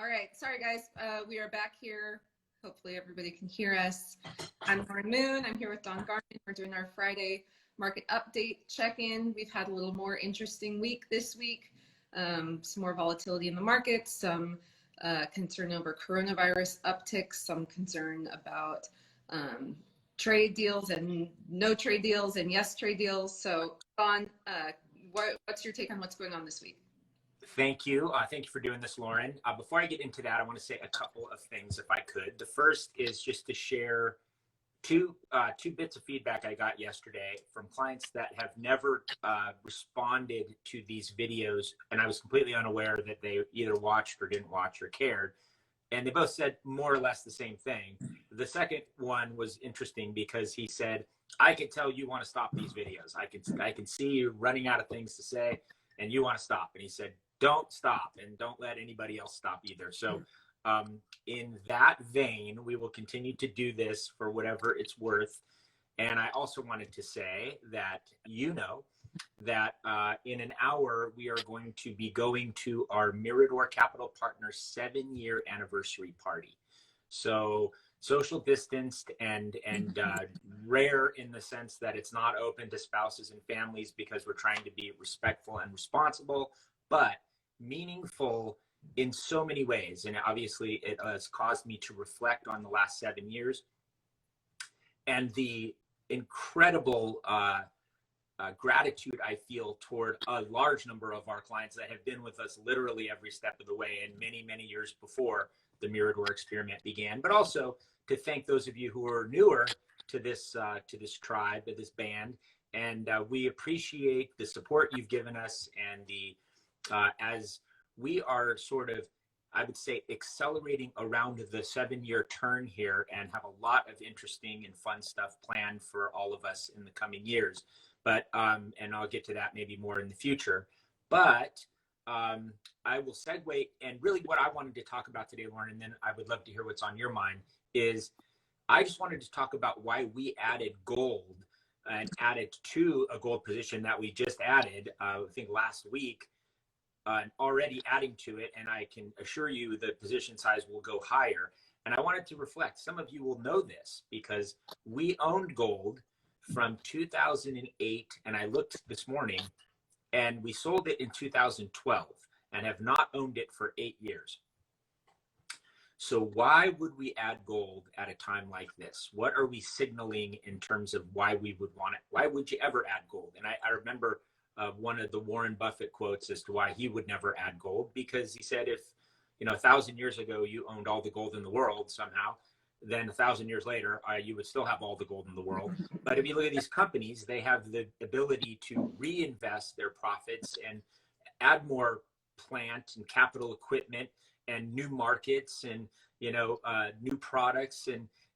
All right. Sorry, guys. We are back here. Hopefully everybody can hear us. I'm Lauren Moon. I'm here with Don Garman. We're doing our Friday market update check-in. We've had a little more interesting week this week. Some more volatility in the markets, some concern over coronavirus upticks, some concern about trade deals and no trade deals and yes trade deals. So Don, what's your take on what's going on this week? Thank you. Thank you for doing this, Lauren. Before I get into that, I want to say a couple of things, if I could. The first is just to share two bits of feedback I got yesterday from clients that have never responded to these videos, and I was completely unaware that they either watched or didn't watch or cared. And they both said more or less the same thing. The second one was interesting because he said, "I can tell you want to stop these videos. I can see you running out of things to say, and you want to stop." And he said, "Don't stop, and don't let anybody else stop either." So in that vein, we will continue to do this for whatever it's worth. And I also wanted to say that, that in an hour, we are going to be going to our Mirador Capital Partners 7-year anniversary party. So social distanced and rare in the sense that it's not open to spouses and families because we're trying to be respectful and responsible, but meaningful in so many ways. And obviously it has caused me to reflect on the last 7 years and the incredible gratitude I feel toward a large number of our clients that have been with us literally every step of the way and many, many years before the Mirador experiment began, but also to thank those of you who are newer to this tribe, to this band. And we appreciate the support you've given us and the as we are sort of, I would say, accelerating around the 7-year turn here and have a lot of interesting and fun stuff planned for all of us in the coming years. But, and I'll get to that maybe more in the future. But I will segue, and really what I wanted to talk about today, Lauren, and then I would love to hear what's on your mind, is I just wanted to talk about why we added gold and added to a gold position that we just added, I think last week, already adding to it, and I can assure you the position size will go higher. And I wanted to reflect, some of you will know this because we owned gold from 2008, and I looked this morning, and we sold it in 2012 and have not owned it for 8 years. So why would we add gold at a time like this? What are we signaling in terms of why we would want it? Why would you ever add gold? And I remember one of the Warren Buffett quotes as to why he would never add gold, because he said, if 1,000 years ago you owned all the gold in the world somehow, then 1,000 years later you would still have all the gold in the world. But if you look at these companies, they have the ability to reinvest their profits and add more plant and capital equipment and new markets and new products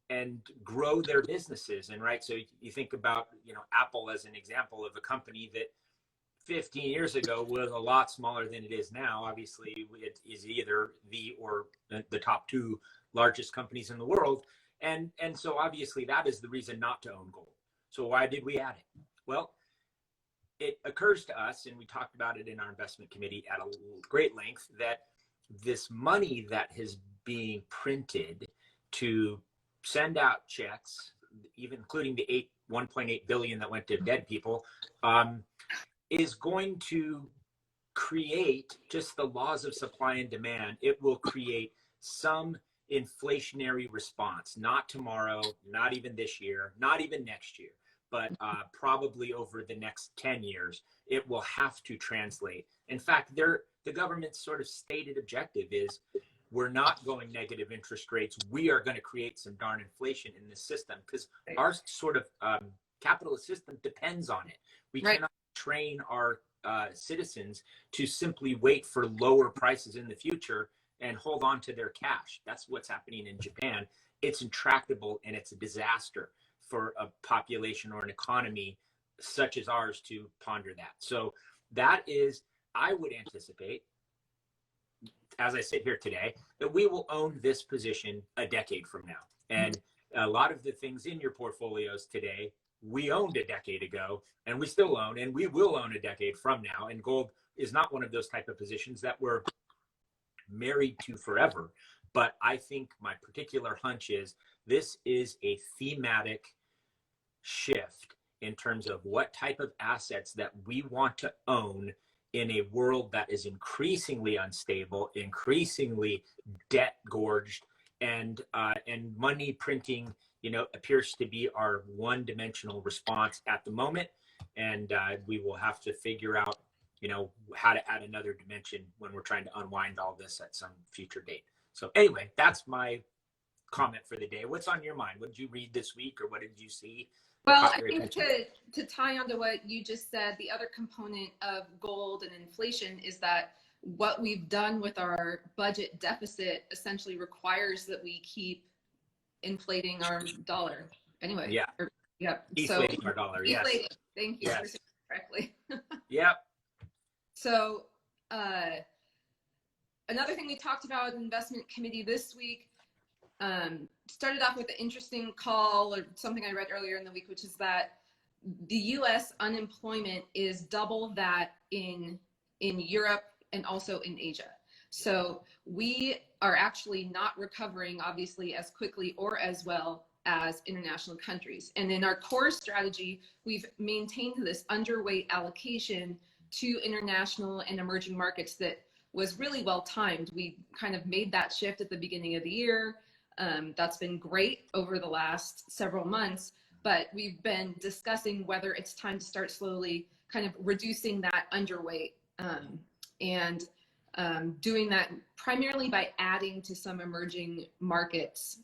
and grow their businesses. And right, so you think about Apple as an example of a company that 15 years ago was a lot smaller than it is now. Obviously, it is either the top 2 largest companies in the world. And so obviously that is the reason not to own gold. So why did we add it? Well, it occurs to us, and we talked about it in our investment committee at a great length, that this money that is being printed to send out checks, even including the 1.8 billion that went to dead people, is going to create just the laws of supply and demand. It will create some inflationary response, not tomorrow, not even this year, not even next year, but probably over the next 10 years, it will have to translate. In fact, the government's sort of stated objective is, we're not going negative interest rates. We are going to create some darn inflation in this system because our sort of capitalist system depends on it. We cannot train our citizens to simply wait for lower prices in the future and hold on to their cash. That's what's happening in Japan. It's intractable, and it's a disaster for a population or an economy such as ours to ponder that. So that is, I would anticipate, as I sit here today, that we will own this position a decade from now. And a lot of the things in your portfolios today, we owned a decade ago, and we still own, and we will own a decade from now. And gold is not one of those type of positions that we're married to forever. But I think my particular hunch is this is a thematic shift in terms of what type of assets that we want to own in a world that is increasingly unstable, increasingly debt gorged, and money printing, appears to be our one-dimensional response at the moment. And we will have to figure out, how to add another dimension when we're trying to unwind all this at some future date. So anyway, that's my comment for the day. What's on your mind? What did you read this week, or what did you see? Well, I think to tie onto what you just said, the other component of gold and inflation is that what we've done with our budget deficit essentially requires that we keep inflating our dollar. Anyway. Yeah. Yeah. Deflating our dollar. Deflating. Yes. Thank you for saying it correctly. Yep. So another thing we talked about in investment committee this week, started off with an interesting call or something I read earlier in the week, which is that the U.S. unemployment is double that in Europe and also in Asia. So we are actually not recovering, obviously, as quickly or as well as international countries. And in our core strategy, we've maintained this underweight allocation to international and emerging markets that was really well timed. We kind of made that shift at the beginning of the year. That's been great over the last several months, but we've been discussing whether it's time to start slowly kind of reducing that underweight and doing that primarily by adding to some emerging markets.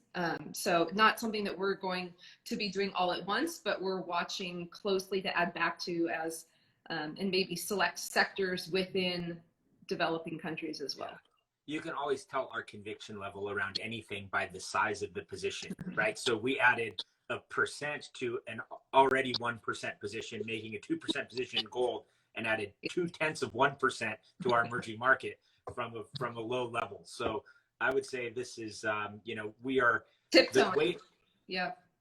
So not something that we're going to be doing all at once, but we're watching closely to add back to as and maybe select sectors within developing countries as well. You can always tell our conviction level around anything by the size of the position, right? So we added 1% to an already 1% position, making a 2% position in gold, and added 0.2% to our emerging market from a low level. So I would say this is, we are tiptoeing.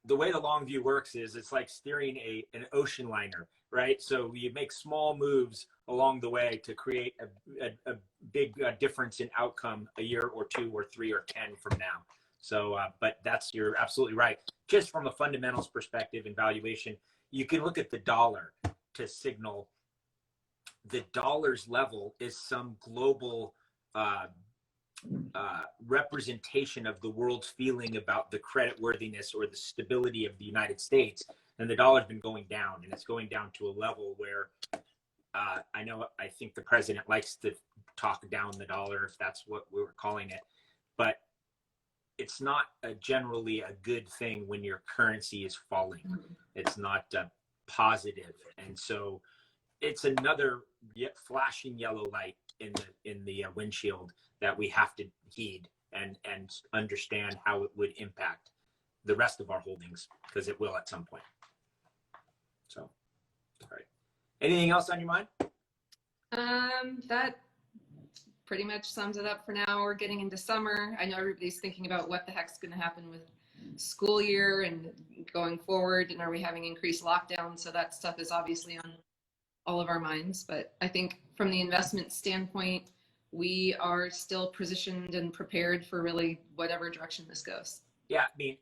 The way the long view works is it's like steering an ocean liner, right? So you make small moves along the way to create a big difference in outcome a year or 2 or 3 or 10 from now. So, but you're absolutely right. Just from a fundamentals perspective and valuation, you can look at the dollar to signal the dollar's level is some global representation of the world's feeling about the creditworthiness or the stability of the United States. And the dollar's been going down, and it's going down to a level where I think the president likes to talk down the dollar, if that's what we were calling it, but it's not generally a good thing when your currency is falling. It's not positive. And so it's another flashing yellow light in the windshield that we have to heed and understand how it would impact the rest of our holdings, because it will at some point. So, all right. Anything else on your mind? That pretty much sums it up for now. We're getting into summer. I know everybody's thinking about what the heck's going to happen with school year and going forward, and are we having increased lockdown? So that stuff is obviously on all of our minds. But I think from the investment standpoint, we are still positioned and prepared for really whatever direction this goes. Yeah, I mean,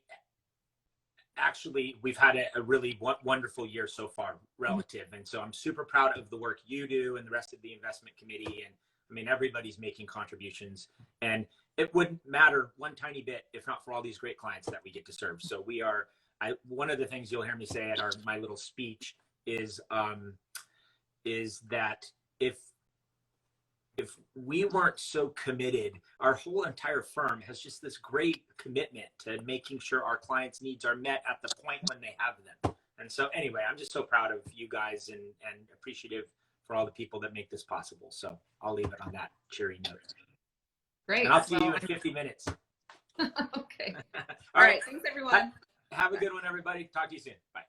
actually, we've had a really wonderful year so far relative. And so I'm super proud of the work you do and the rest of the investment committee. And I mean, everybody's making contributions, and it wouldn't matter one tiny bit if not for all these great clients that we get to serve. So we are, one of the things you'll hear me say at my little speech is that if we weren't so committed, our whole entire firm has just this great commitment to making sure our clients' needs are met at the point when they have them. And so anyway, I'm just so proud of you guys and appreciative for all the people that make this possible. So I'll leave it on that cheery note. Great. And I'll see you in 50 minutes. Okay. All right. Thanks, everyone. Have a good one, everybody. Talk to you soon. Bye.